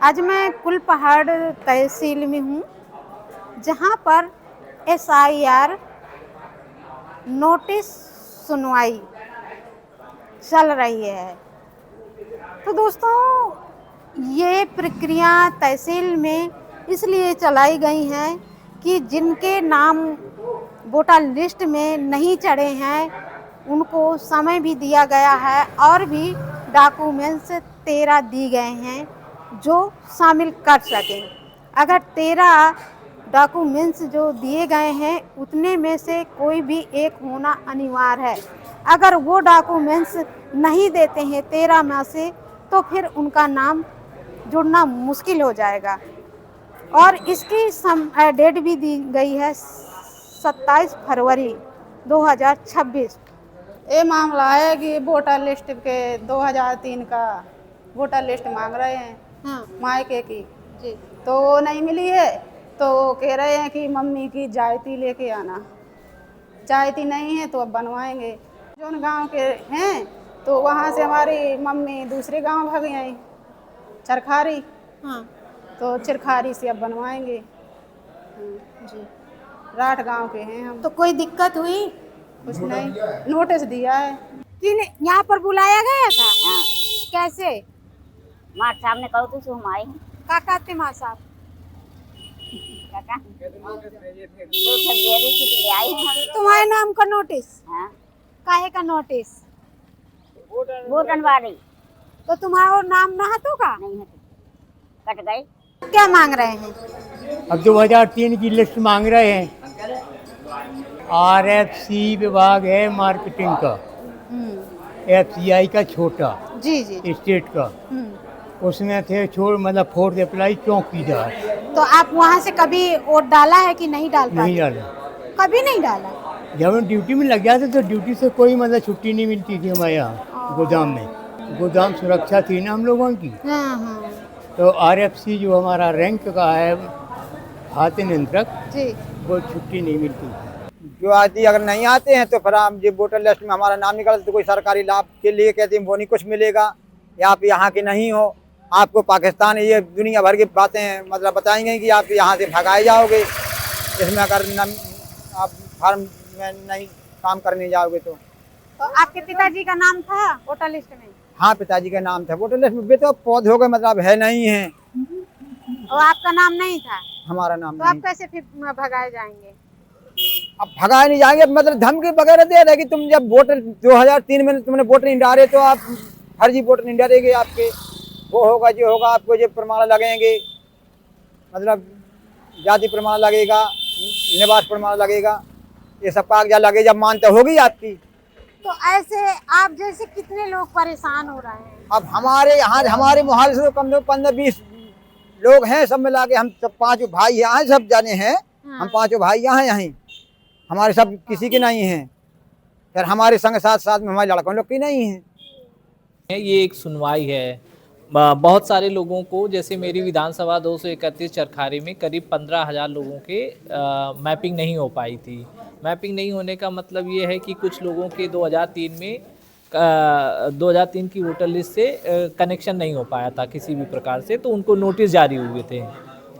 आज मैं कुलपहाड़ तहसील में हूँ, जहाँ पर SIR नोटिस सुनवाई चल रही है। तो दोस्तों, ये प्रक्रिया तहसील में इसलिए चलाई गई हैं कि जिनके नाम वोटर लिस्ट में नहीं चढ़े हैं, उनको समय भी दिया गया है और भी डॉक्यूमेंट्स 13 दी गए हैं जो शामिल कर सकें। अगर 13 डॉक्यूमेंट्स जो दिए गए हैं उतने में से कोई भी एक होना अनिवार्य है। अगर वो डॉक्यूमेंट्स नहीं देते हैं 13 में से, तो फिर उनका नाम जुड़ना मुश्किल हो जाएगा। और इसकी डेट भी दी गई है 27 फरवरी 2026। ये मामला है कि वोटर लिस्ट के 2003 का वोटर लिस्ट मांग रहे हैं। हाँ मायके की जी। तो वो नहीं मिली है, तो वो कह रहे हैं कि मम्मी की जायती लेके आना। जायती नहीं है तो अब बनवाएंगे। जो गांव के हैं तो वहाँ से हमारी मम्मी दूसरे गांव भाग आई, चरखारी। हाँ तो चरखारी से अब बनवाएंगे। जी। राठ गांव के हैं हम। तो कोई दिक्कत हुई? कुछ नहीं, नोटिस दिया है। किन यहाँ पर बुलाया गया था? हाँ, कैसे? मार साहब ने कहो तो हम आए हैं। का कहते माँ साहब? काका वो सब दे रही थी तो ले आए हैं हम। तुम्हारे नाम का नोटिस? हाँ, काहे का नोटिस? वोटनवाड़ी तो तुम्हारा नाम ना हतो का? नहीं है, कट गए। क्या मांग रहे हैं? अब 2003 की लिस्ट मांग रहे हैं। RFC विभाग है मार्केटिंग का, FCI का छोटा, जी जी। स्टेट का, उसमें थे मतलब फोर्थ अप्लाई चौकीदार। तो आप वहाँ से कभी वोट डाला है कि नहीं डाल नहीं पाते? डाला। कभी नहीं डाला? जब हम ड्यूटी में लग जाते तो ड्यूटी से कोई मतलब छुट्टी नहीं मिलती थी हमारे यहाँ गोदाम में। गोदाम सुरक्षा थी ना हम लोगों की। हाँ हाँ तो RFC जो हमारा रैंक का है खाते नियंत्रक, जी। वो छुट्टी नहीं मिलती। जो आदमी अगर नहीं आते हैं तो फिर हम जो वोटर लिस्ट में हमारा नाम निकलता तो कोई सरकारी लाभ के लिए कहते हैं वो नहीं कुछ मिलेगा, या आप यहाँ के नहीं हो, आपको पाकिस्तान, ये दुनिया भर की बातें मतलब बताएंगे कि आप यहाँ से भगाए जाओगे इसमें अगर आप फार्म में नहीं काम करने जाओगे तो। आपके पिताजी का नाम था वोटर लिस्ट में? हाँ, पिताजी का नाम था वोटर लिस्ट में, वे तो पौधे हो गए मतलब है नहीं है। और आपका नाम नहीं था? हमारा नाम तो नहीं। आप कैसे फिर भगाए जाएंगे? अब भगाए नहीं जाएंगे, मतलब धमकी वगैरह दे रहे कि तुम जब वोटर 2003 में तुमने वोटर नहीं डाले तो आप फर्जी वोटर नहीं डालेंगे, आपके वो होगा जो होगा, आपको जो प्रमाण लगेंगे, मतलब जाति प्रमाण लगेगा, निवास प्रमाण लगेगा, ये सब कागजात लगे, जब मानते होगी आपकी। तो ऐसे आप जैसे कितने लोग परेशान हो रहे हैं? अब हमारे यहाँ हमारे मोहल्ले से कम से कम 15-20 लोग हैं, सब मिला के हम सब 5 भाई यहाँ हैं, सब जाने हैं। हम 5 भाई यहाँ हैं, यहीं हमारे सब किसी के नहीं हैं, फिर हमारे संग साथ साथ में हमारे लड़कों लोग की नहीं है। ये एक सुनवाई है। बहुत सारे लोगों को, जैसे मेरी विधानसभा 231 चरखारी में करीब 15,000 लोगों के मैपिंग नहीं हो पाई थी। मैपिंग नहीं होने का मतलब ये है कि कुछ लोगों के 2003 की वोटर लिस्ट से कनेक्शन नहीं हो पाया था किसी भी प्रकार से, तो उनको नोटिस जारी हुए थे।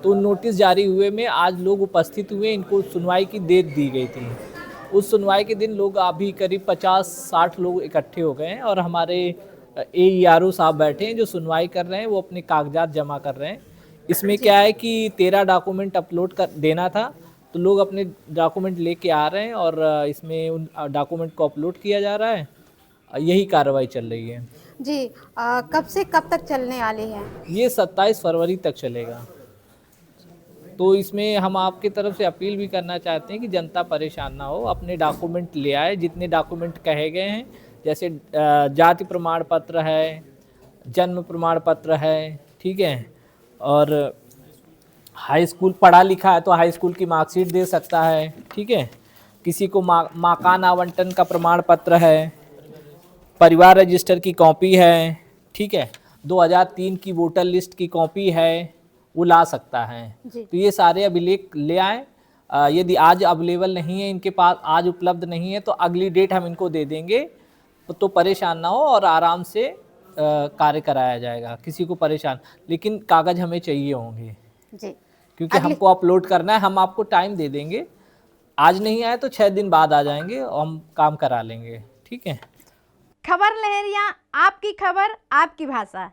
तो उन नोटिस जारी हुए में आज लोग उपस्थित हुए, इनको सुनवाई की डेट दी गई थी। उस सुनवाई के दिन लोग अभी करीब 50-60 लोग इकट्ठे हो गए हैं और हमारे AERO साहब बैठे हैं जो सुनवाई कर रहे हैं, वो अपने कागजात जमा कर रहे हैं। इसमें क्या है कि 13 डॉक्यूमेंट अपलोड कर देना था, तो लोग अपने डॉक्यूमेंट लेके आ रहे हैं और इसमें उन डॉक्यूमेंट को अपलोड किया जा रहा है। यही कार्रवाई चल रही है जी। कब से कब तक चलने वाली है? ये 27 फरवरी तक चलेगा। तो इसमें हम आपकी तरफ से अपील भी करना चाहते हैं कि जनता परेशान ना हो, अपने डॉक्यूमेंट ले आए, जितने डॉक्यूमेंट कहे गए हैं, जैसे जाति प्रमाण पत्र है, जन्म प्रमाण पत्र है, ठीक है, और हाई स्कूल पढ़ा लिखा है तो हाई स्कूल की मार्कशीट दे सकता है, ठीक है, किसी को मकान आवंटन का प्रमाण पत्र है, परिवार रजिस्टर की कॉपी है, ठीक है, 2003 की वोटर लिस्ट की कॉपी है, वो ला सकता है। तो ये सारे अभिलेख ले आए। यदि आज अवेलेबल नहीं है इनके पास, आज उपलब्ध नहीं है, तो अगली डेट हम इनको दे देंगे, तो परेशान ना हो और आराम से कार्य कराया जाएगा, किसी को परेशान, लेकिन कागज़ हमें चाहिए होंगे जी। क्योंकि हमको अपलोड करना है। हम आपको टाइम दे देंगे, आज नहीं आए तो 6 दिन बाद आ जाएंगे और हम काम करा लेंगे, ठीक है। खबर लहरिया, आपकी खबर आपकी भाषा।